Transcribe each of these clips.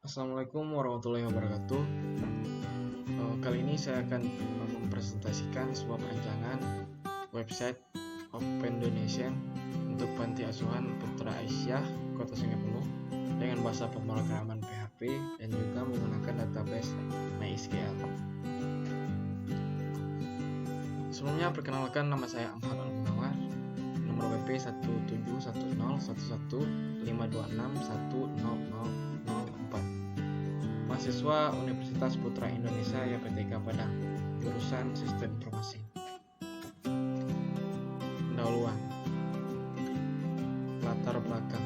Assalamualaikum warahmatullahi wabarakatuh. Kali ini saya akan mempresentasikan sebuah perancangan website Open Donation untuk Panti Asuhan Putra Aisyah Kota Sungai Penuh dengan bahasa pemrograman PHP dan juga menggunakan database MySQL. Sebelumnya perkenalkan, nama saya Ahmad Al-Munawar, nomor WP 1711015261004, mahasiswa Universitas Putra Indonesia YPTK Padang, jurusan Sistem Informasi. Pendahuluan, latar belakang.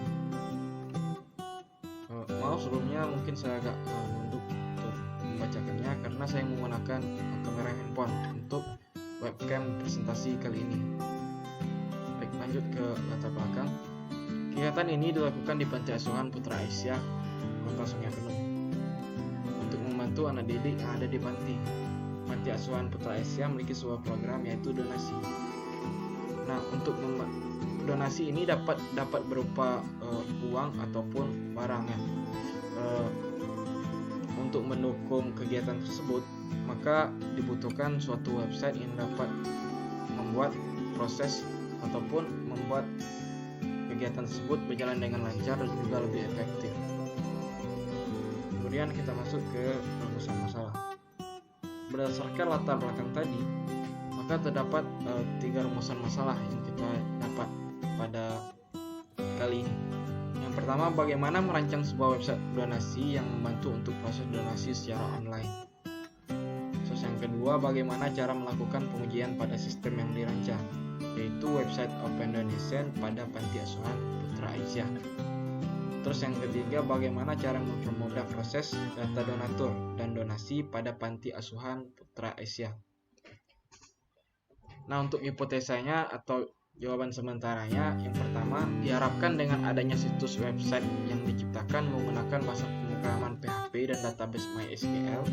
Maaf sebelumnya mungkin saya agak nunduk untuk membacakannya karena saya menggunakan kamera handphone untuk webcam presentasi kali ini. Baik, lanjut ke latar belakang. Kegiatan ini dilakukan di Panti Asuhan Putra Aisyah Kota Sungai Penuh untuk membantu anak didik yang ada di panti. Panti Asuhan Putra Aisyah memiliki sebuah program yaitu donasi. Nah, untuk donasi ini dapat berupa uang ataupun barang ya. Untuk mendukung kegiatan tersebut, maka dibutuhkan suatu website yang dapat membuat proses ataupun membuat kegiatan tersebut berjalan dengan lancar dan juga lebih efektif. Kemudian kita masuk ke rumusan masalah. Berdasarkan latar belakang tadi, maka terdapat 3 rumusan masalah yang kita dapat pada kali ini. Yang pertama, bagaimana merancang sebuah website donasi yang membantu untuk proses donasi secara online. Terus yang kedua, bagaimana cara melakukan pengujian pada sistem yang dirancang, yaitu website Open Donation pada Panti Asuhan Putra Aisyah. Terus yang ketiga, bagaimana cara mempermudah proses data donatur dan donasi pada Panti Asuhan Putra Aisyah. Nah, untuk hipotesanya atau jawaban sementaranya, yang pertama, diharapkan dengan adanya situs website yang diciptakan menggunakan bahasa pemrograman PHP dan database MySQL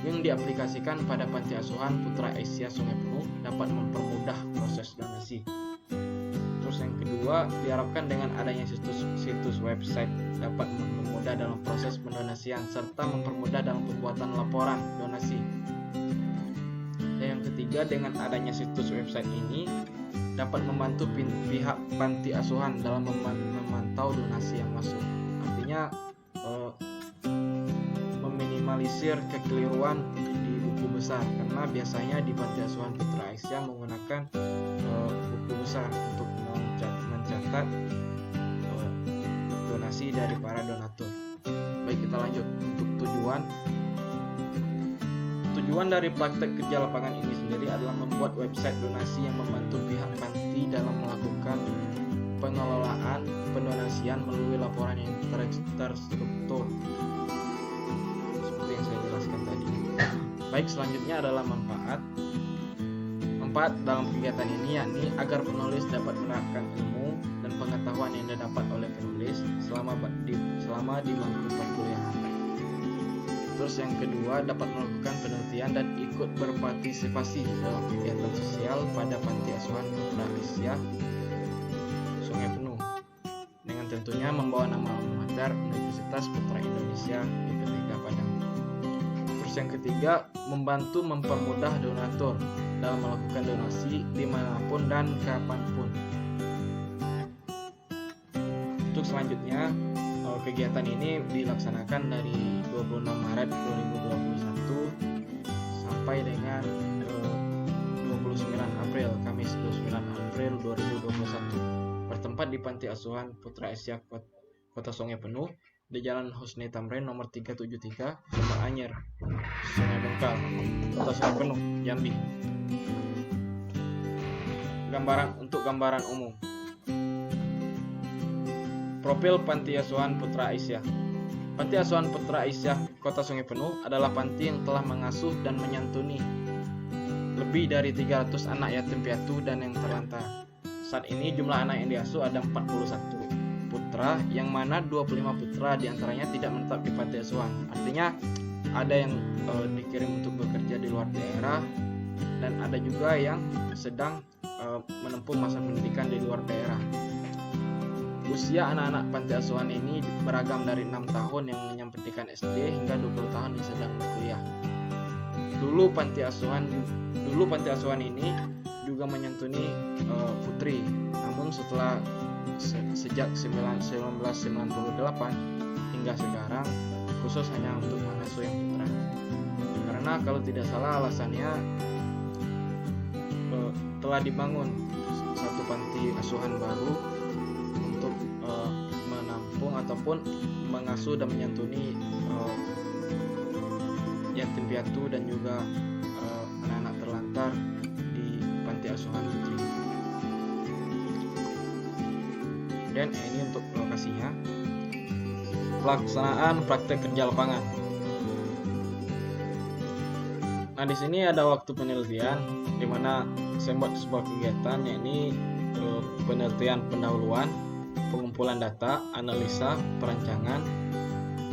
yang diaplikasikan pada Panti Asuhan Putra Aisyah Sungai Penuh dapat mempermudah proses donasi. Terus yang kedua, diharapkan dengan adanya situs website dapat mempermudah dalam proses pendonasian serta mempermudah dalam pembuatan laporan donasi. Dan yang ketiga, dengan adanya situs website ini dapat membantu pihak panti asuhan dalam memantau donasi yang masuk. Artinya meminimalisir kekeliruan di buku besar, karena biasanya di Panti Asuhan Putra Aisyah menggunakan buku besar untuk mencatat donasi dari para donatur. Baik, kita lanjut untuk Tujuan dari praktek kerja lapangan ini sendiri adalah membuat website donasi yang membantu pihak panti dalam melakukan pengelolaan pendonasian melalui laporan yang terstruktur seperti yang saya jelaskan tadi. Baik, selanjutnya adalah manfaat dalam kegiatan ini, yakni agar penulis dapat menerapkan ilmu dan pengetahuan yang didapat oleh penulis selama di bangku perkuliahan. Terus yang kedua, dapat melakukan penelitian dan ikut berpartisipasi dalam kegiatan sosial pada Panti Asuhan Putra Aisyah Sungai Penuh, dengan tentunya membawa nama alma mater Universitas Putra Indonesia YPTK Padang. Terus yang ketiga, membantu mempermudah donatur dalam melakukan donasi dimanapun dan kapanpun. Untuk selanjutnya, kegiatan ini dilaksanakan dari 26 Maret 2021 sampai dengan 29 April, Kamis 29 April 2021, bertempat di Panti Asuhan Putra Aisyah Kota Sungai Penuh di Jalan Husni Tamrin nomor 373, Sumber Anyer, Sungai Bengkal, Kota Sungai Penuh, Jambi. Gambaran umum. Profil Panti Asuhan Putra Aisyah. Panti Asuhan Putra Aisyah Kota Sungai Penuh adalah panti yang telah mengasuh dan menyantuni lebih dari 300 anak yatim piatu dan yang terlantar. Saat ini jumlah anak yang diasuh ada 41 putra, yang mana 25 putra diantaranya tidak menetap di panti asuhan. Artinya ada yang dikirim untuk bekerja di luar daerah, dan ada juga yang sedang menempuh masa pendidikan di luar daerah. Usia anak-anak panti asuhan ini beragam dari 6 tahun yang mengenyam pendidikan SD hingga 20 tahun yang sedang berkuliah. Dulu panti asuhan ini juga menyantuni putri. Namun setelah sejak 1998 hingga sekarang khusus hanya untuk mengasuh yang putra. Karena kalau tidak salah alasannya telah dibangun satu panti asuhan baru untuk menampung ataupun mengasuh dan menyantuni yatim piatu dan juga anak-anak terlantar di panti asuhan putri. Dan ini untuk lokasinya. Pelaksanaan praktek kerja lapangan. Nah, di sini ada waktu penelitian di mana saya buat sebuah kegiatan, yakni penelitian pendahuluan, pengumpulan data, analisa, perancangan,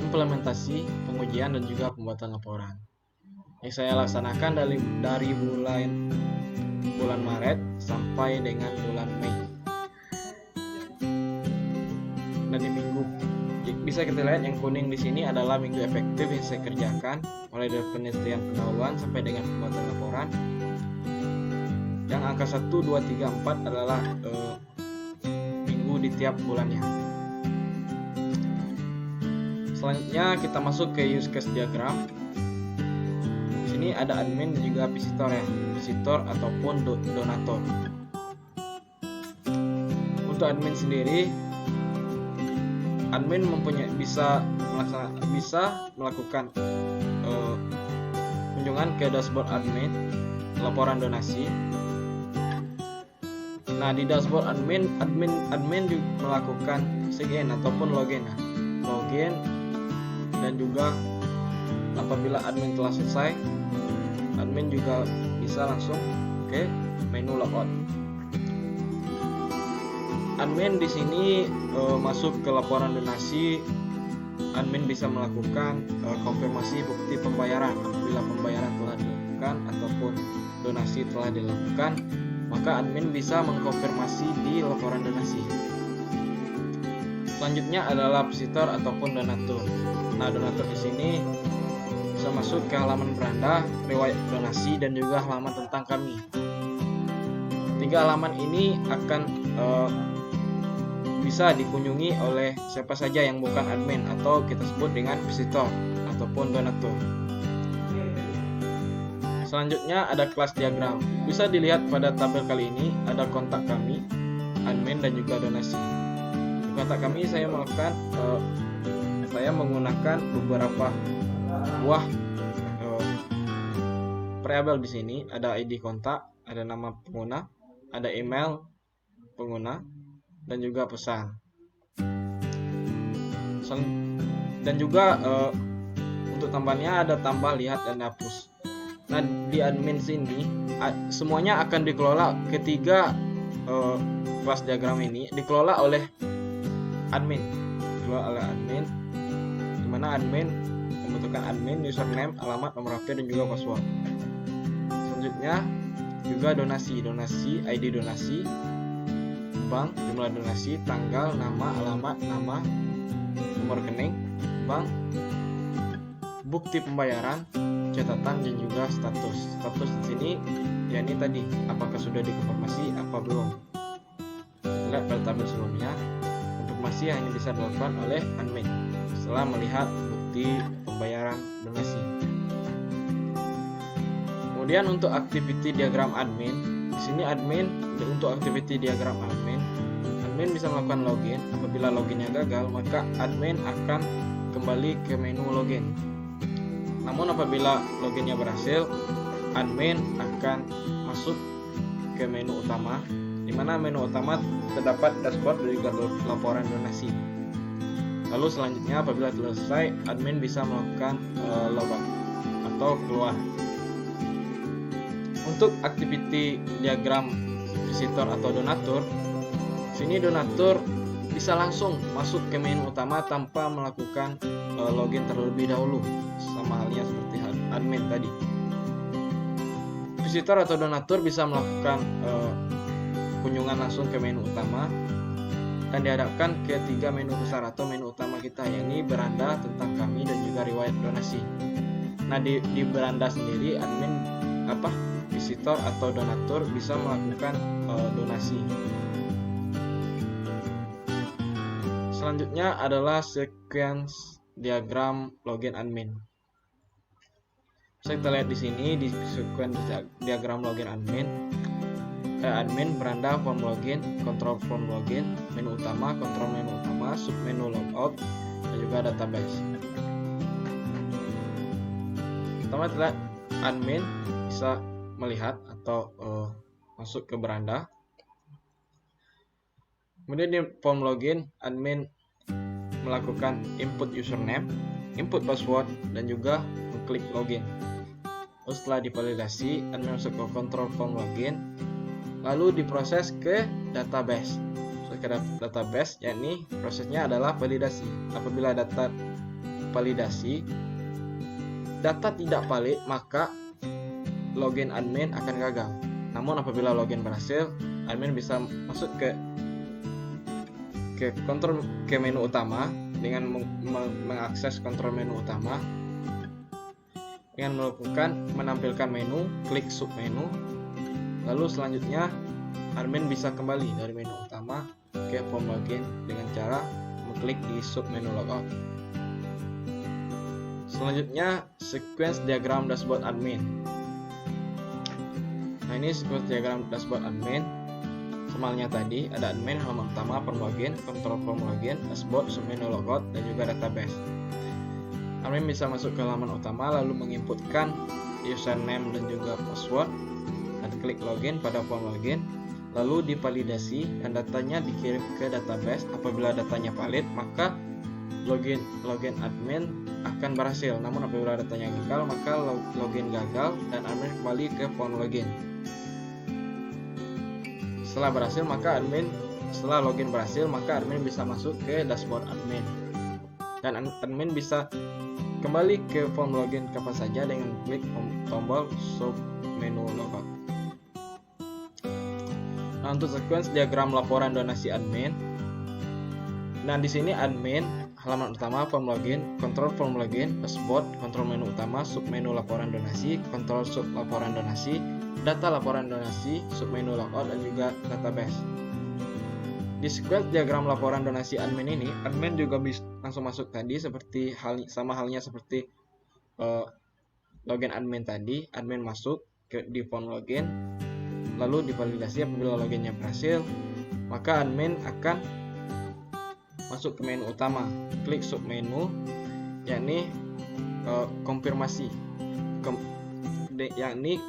implementasi, pengujian, dan juga pembuatan laporan. Yang saya laksanakan dari bulan Maret sampai dengan bulan Mei. Dan di minggu bisa kita lihat yang kuning di sini adalah minggu efektif yang saya kerjakan, mulai dari penelitian pendahuluan sampai dengan pembuatan laporan. Yang angka 1, 2, 3, 4 adalah minggu di tiap bulannya. Selanjutnya kita masuk ke use case diagram. Di sini ada admin dan juga visitor ya, visitor ataupun donatur. Untuk admin sendiri, admin bisa melakukan kunjungan ke dashboard admin, laporan donasi. Nah, di dashboard admin juga melakukan sign ataupun login dan juga apabila admin telah selesai, admin juga bisa langsung ke menu logout. Admin di sini masuk ke laporan donasi. Admin bisa melakukan konfirmasi bukti pembayaran. Apabila pembayaran telah dilakukan ataupun donasi telah dilakukan, maka admin bisa mengkonfirmasi di laporan donasi. Selanjutnya adalah visitor ataupun donatur. Nah, donatur di sini bisa masuk ke halaman beranda, riwayat donasi, dan juga halaman tentang kami. 3 halaman ini akan bisa dikunjungi oleh siapa saja yang bukan admin atau kita sebut dengan visitor ataupun donatur. Selanjutnya ada kelas diagram. Bisa dilihat pada tabel kali ini ada kontak kami, admin, dan juga donasi. Di kontak kami saya menggunakan beberapa buah variabel di sini. Ada ID kontak, ada nama pengguna, ada email pengguna, dan juga pesan. Dan juga untuk tambahnya ada tambah, lihat, dan hapus. Nah, di admin sini semuanya akan dikelola. Ketiga kelas diagram ini dikelola oleh admin, di mana admin membutuhkan admin, username, alamat, nomor HP, dan juga password. Selanjutnya juga donasi, ID donasi, bank, jumlah donasi, tanggal, nama, alamat, nomor rekening, bank, bukti pembayaran, catatan, dan juga status. Status di sini yakni tadi apakah sudah dikonfirmasi apa belum. Lihat pada tabel sebelumnya, konfirmasi hanya bisa dilakukan oleh admin setelah melihat bukti pembayaran donasi. Kemudian untuk activity diagram admin, di sini untuk activity diagram admin bisa melakukan login. Apabila loginnya gagal, maka admin akan kembali ke menu login. Namun apabila loginnya berhasil, admin akan masuk ke menu utama, di mana menu utama terdapat dashboard dari laporan donasi. Lalu selanjutnya apabila selesai, admin bisa melakukan logout atau keluar. Untuk activity diagram visitor atau donatur, sini donatur bisa langsung masuk ke menu utama tanpa melakukan login terlebih dahulu, sama halnya seperti admin tadi. Visitor atau donatur bisa melakukan kunjungan langsung ke menu utama, akan dihadapkan ke 3 menu besar atau menu utama kita, yakni beranda, tentang kami, dan juga riwayat donasi. Nah, di beranda sendiri admin visitor atau donatur bisa melakukan donasi. Selanjutnya adalah sequence diagram login admin. Bisa kita lihat di sini di sequence diagram login admin. Admin, beranda, form login, kontrol form login, menu utama, kontrol menu utama, submenu logout, dan juga database. Pertama adalah admin bisa melihat atau masuk ke beranda. Kemudian di form login, admin melakukan input username, input password, dan juga mengklik login. Lalu setelah divalidasi, admin masuk ke kontrol form login, lalu diproses ke database. Ke database, yakni prosesnya adalah validasi. Apabila data validasi, data tidak valid, maka login admin akan gagal. Namun apabila login berhasil, admin bisa masuk ke menu utama dengan mengakses kontrol menu utama dengan menampilkan menu, klik submenu. Lalu selanjutnya admin bisa kembali dari menu utama ke form login dengan cara mengklik di submenu logout. Selanjutnya sequence diagram dashboard admin. Nah, ini sequence diagram dashboard admin. Sama halnya tadi, ada admin, halaman utama, form login, kontrol form login, dashboard, submenu logout, dan juga database. Admin bisa masuk ke halaman utama lalu menginputkan username dan juga password, dan klik login pada form login, lalu divalidasi dan datanya dikirim ke database. Apabila datanya valid, maka login admin akan berhasil. Namun apabila datanya gagal, maka login gagal dan admin kembali ke form login. Setelah login berhasil, maka admin bisa masuk ke dashboard admin. Dan admin bisa kembali ke form login kapan saja dengan klik tombol submenu logout. Nah, untuk sequence diagram laporan donasi admin. Nah, di sini admin, halaman utama, form login, kontrol form login, dashboard, kontrol menu utama, submenu laporan donasi, kontrol sub laporan donasi, data laporan donasi, submenu logout, dan juga database. Di sequence diagram laporan donasi admin ini, admin juga bisa langsung masuk tadi sama halnya seperti login admin tadi. Admin masuk di form login, lalu divalidasi. Apabila loginnya berhasil, maka admin akan masuk ke menu utama, klik submenu, yakni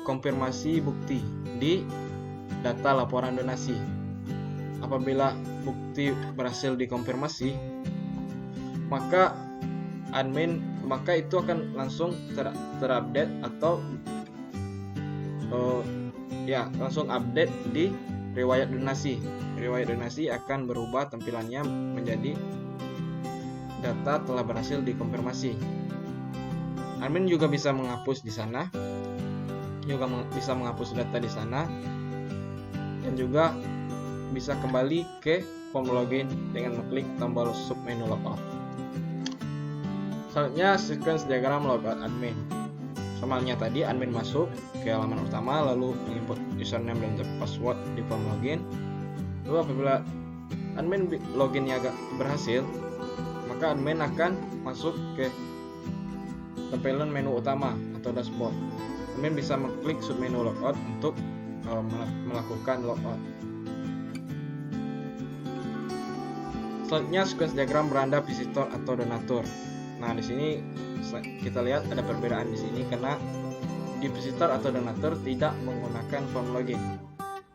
konfirmasi bukti di data laporan donasi. Apabila bukti berhasil dikonfirmasi, maka itu akan langsung terupdate atau langsung update di riwayat donasi. Riwayat donasi akan berubah tampilannya menjadi data telah berhasil dikonfirmasi. Admin juga bisa menghapus di sana, bisa menghapus data di sana, dan juga bisa kembali ke form login dengan mengklik tombol submenu logout. Selanjutnya sequence diagram logout admin. Sama halnya tadi, admin masuk ke halaman utama lalu menginput username dan password di form login. Lalu apabila admin loginnya berhasil, maka admin akan masuk ke tampilan menu utama atau dashboard. Admin bisa mengklik submenu logout untuk melakukan logout. Selanjutnya sequence diagram beranda visitor atau donatur. Nah, di sini kita lihat ada perbedaan di sini karena di visitor atau donatur tidak menggunakan form login.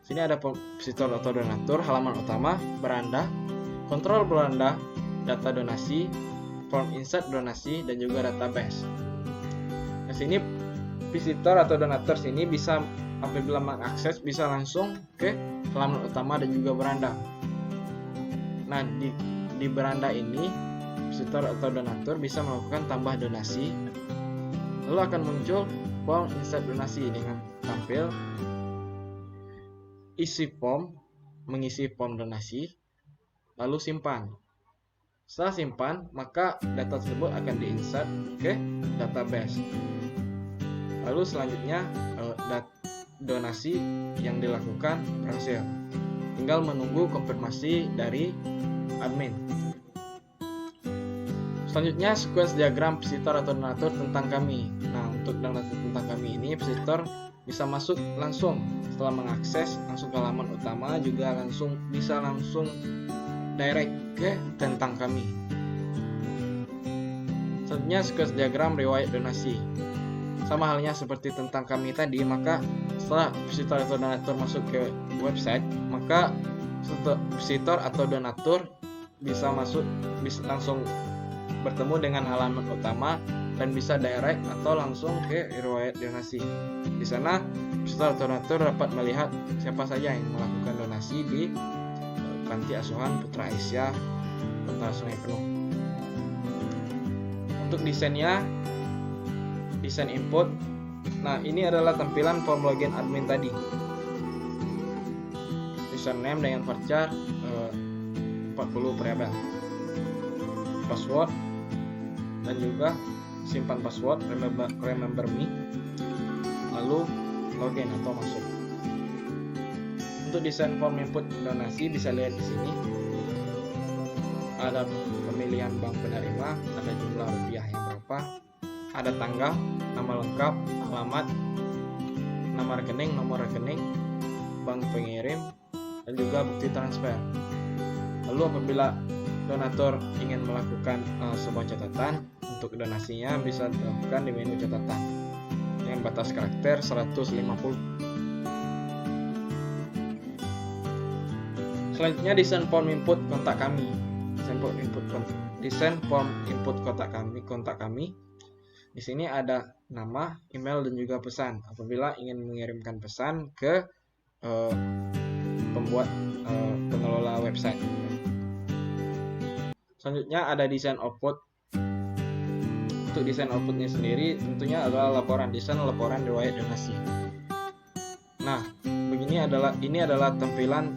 Sini ada visitor atau donatur, halaman utama, beranda, kontrol beranda, data donasi, form insert donasi, dan juga database. Nah, sini visitor atau donatur sini bisa apabila mengakses bisa langsung ke halaman utama dan juga beranda. Nah, di beranda ini visitor atau donatur bisa melakukan tambah donasi, lalu akan muncul form insert donasi dengan tampil isi form, mengisi form donasi, lalu simpan. Setelah simpan, maka data tersebut akan diinsert ke database. Lalu selanjutnya donasi yang dilakukan berhasil. Tinggal menunggu konfirmasi dari admin. Selanjutnya sequence diagram visitor atau donatur tentang kami. Nah, untuk donatur tentang kami ini, visitor bisa masuk langsung setelah mengakses langsung ke halaman utama, juga bisa langsung direct ke tentang kami. Selanjutnya sequence diagram riwayat donasi. Sama halnya seperti tentang kami tadi, maka setelah visitor atau donatur masuk ke website, maka visitor atau donatur bisa langsung bertemu dengan halaman utama dan bisa direct atau langsung ke riwayat donasi. Di sana visitor atau donatur dapat melihat siapa saja yang melakukan donasi di Panti Asuhan Putra Aisyah Kota Sungai Penuh. Untuk desainnya, desain input. Nah, ini adalah tampilan form login admin tadi. Username dengan varchar 40 variabel. Password dan juga simpan password, remember me, lalu login atau masuk. Untuk desain form input donasi bisa lihat di sini. Ada pemilihan bank penerima, ada jumlah rupiah yang berapa, ada tanggal, nama lengkap, alamat, nama rekening, nomor rekening, bank pengirim, dan juga bukti transfer. Lalu apabila donatur ingin melakukan sebuah catatan untuk donasinya, bisa dilakukan di menu catatan dengan batas karakter 150. Selanjutnya desain form input kontak kami. Desain form input kontak kami. Di sini ada nama, email, dan juga pesan. Apabila ingin mengirimkan pesan ke pengelola website. Selanjutnya ada desain output. Untuk desain outputnya sendiri tentunya adalah desain laporan riwayat donasi. Nah, ini adalah tampilan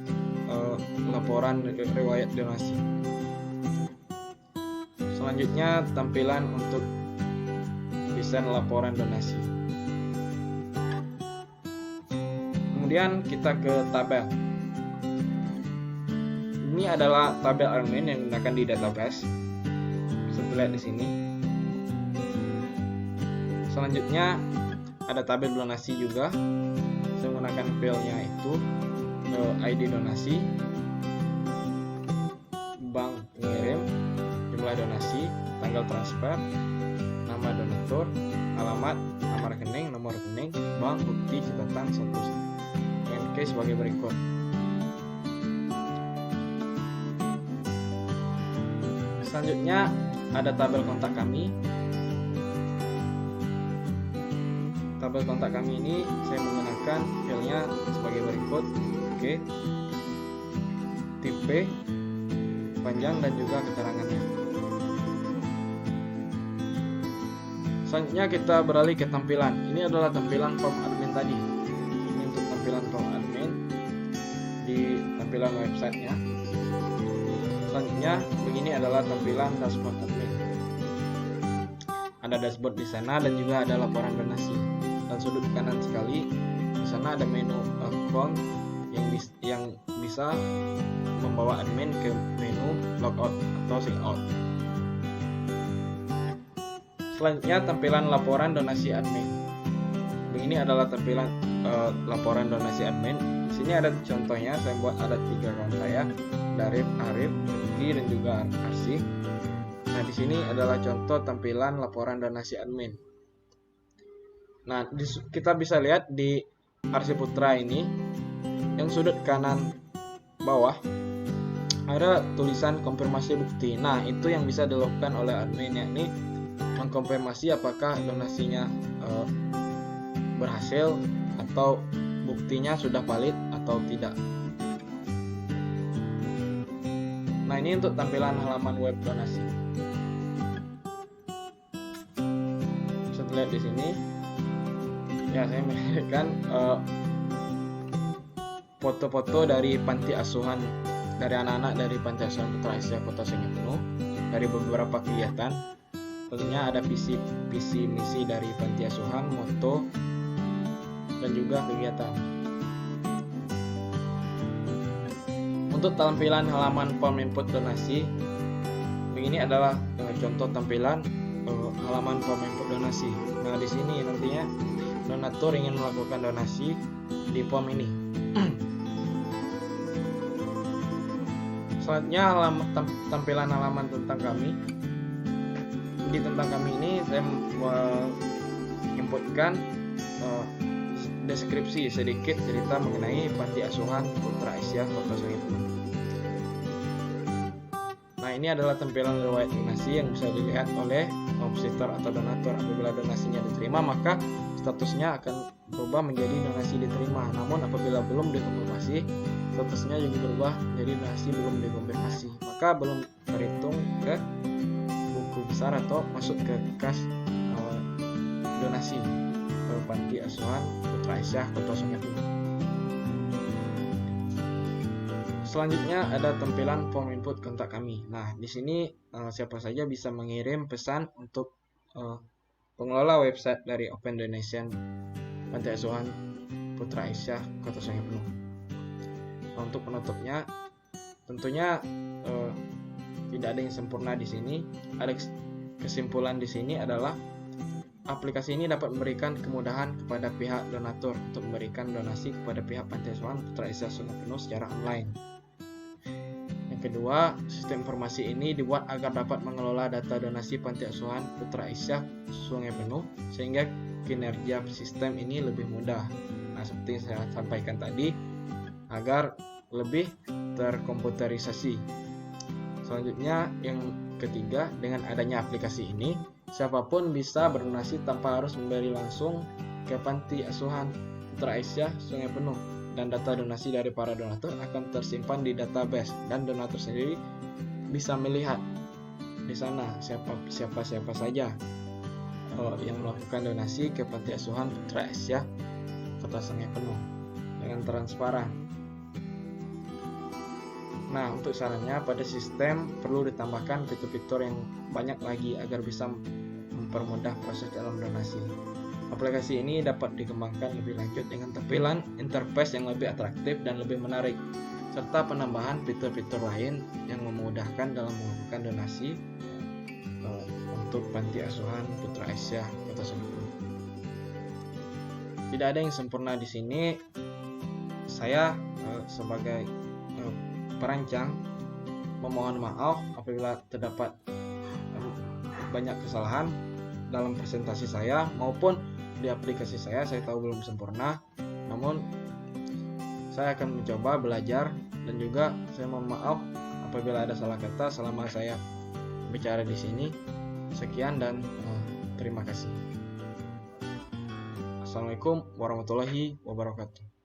laporan riwayat donasi. Selanjutnya tampilan untuk desain laporan donasi. Kemudian kita ke tabel. Ini adalah tabel admin yang digunakan di database. Bisa dilihat di sini. Selanjutnya ada tabel donasi juga. Saya menggunakan filenya itu ID donasi, bank pengirim, jumlah donasi, tanggal transfer, nama donatur, alamat, nama rekening, nomor rekening, bank, bukti, catatan, status. Dengan case sebagai berikut. Selanjutnya ada tabel kontak kami. Tabel kontak kami ini saya menggunakan filenya sebagai berikut. Oke. Tipe, panjang, dan juga keterangannya. Selanjutnya kita beralih ke tampilan. Ini adalah tampilan form admin tadi. Ini untuk tampilan form admin di tampilan websitenya. Selanjutnya begini adalah tampilan dashboard admin. Ada dashboard di sana dan juga ada laporan donasi. Dan sudut kanan sekali di sana ada menu account yang bisa membawa admin ke menu logout atau sign-out. Selanjutnya tampilan laporan donasi admin. Begini adalah tampilan laporan donasi admin. Di sini ada contohnya, saya buat ada 3 account saya, Darif, Arif, Rizky, dan juga Arsy. Nah, di sini adalah contoh tampilan laporan donasi admin. Nah, kita bisa lihat di Arsy Putra ini, yang sudut kanan bawah ada tulisan konfirmasi bukti. Nah, itu yang bisa dilakukan oleh admin, yakni mengkonfirmasi apakah donasinya berhasil atau buktinya sudah valid atau tidak. Nah, ini untuk tampilan halaman web donasi. Bisa dilihat di sini. Ya, saya memberikan foto-foto dari Panti Asuhan dari anak-anak dari Panti Asuhan Putra Aisyah Kota Sungai Penuh dari beberapa kegiatan. Tentunya ada visi misi dari Panti Asuhan, moto, dan juga kegiatan. Untuk tampilan halaman form input donasi, ini adalah contoh tampilan halaman form input donasi. Nah, di sini nantinya donatur ingin melakukan donasi di form ini. Selanjutnya tampilan halaman tentang kami. Di tentang kami ini saya inputkan deskripsi sedikit cerita mengenai Panti Asuhan Putra Aisyah Kota Sungai Penuh. Nah, ini adalah tampilan riwayat donasi yang bisa dilihat oleh visitor atau donatur. Apabila donasinya diterima, maka statusnya akan berubah menjadi donasi diterima. Namun apabila belum dikonfirmasi, statusnya juga berubah menjadi donasi belum dikonfirmasi. Maka belum terhitung ke buku besar atau masuk ke kas donasi ke Panti Asuhan Putra Aisyah Kota Sungai Penuh. Selanjutnya ada tampilan form input kontak kami. Nah, di sini siapa saja bisa mengirim pesan untuk pengelola website dari Open Donation Panti Asuhan Putra Aisyah Kota Sungai Penuh. Nah, untuk penutupnya, tentunya tidak ada yang sempurna di sini. Ada kesimpulan di sini adalah aplikasi ini dapat memberikan kemudahan kepada pihak donatur untuk memberikan donasi kepada pihap Panti Asuhan Putra Aisyah Sungai Penuh secara online. Kedua, sistem informasi ini dibuat agar dapat mengelola data donasi Panti Asuhan Putra Aisyah Sungai Penuh sehingga kinerja sistem ini lebih mudah. Nah, seperti saya sampaikan tadi, agar lebih terkomputerisasi. Selanjutnya, yang ketiga, dengan adanya aplikasi ini, siapapun bisa berdonasi tanpa harus memberi langsung ke Panti Asuhan Putra Aisyah Sungai Penuh. Dan data donasi dari para donatur akan tersimpan di database dan donatur sendiri bisa melihat di sana siapa saja yang melakukan donasi ke Panti Asuhan Putra Aisyah Kota Sungai Penuh dengan transparan. Nah, untuk sarannya pada sistem perlu ditambahkan fitur-fitur yang banyak lagi agar bisa mempermudah proses dalam donasi. Aplikasi ini dapat dikembangkan lebih lanjut dengan tampilan interface yang lebih atraktif dan lebih menarik, serta penambahan fitur-fitur lain yang memudahkan dalam melakukan donasi untuk Panti Asuhan Putra Aisyah Kota Sungai Penuh. Tidak ada yang sempurna di sini. Saya sebagai perancang memohon maaf apabila terdapat banyak kesalahan dalam presentasi saya maupun di aplikasi saya tahu belum sempurna, namun saya akan mencoba belajar dan juga saya mohon maaf apabila ada salah kata selama saya bicara di sini. Sekian dan terima kasih. Assalamualaikum warahmatullahi wabarakatuh.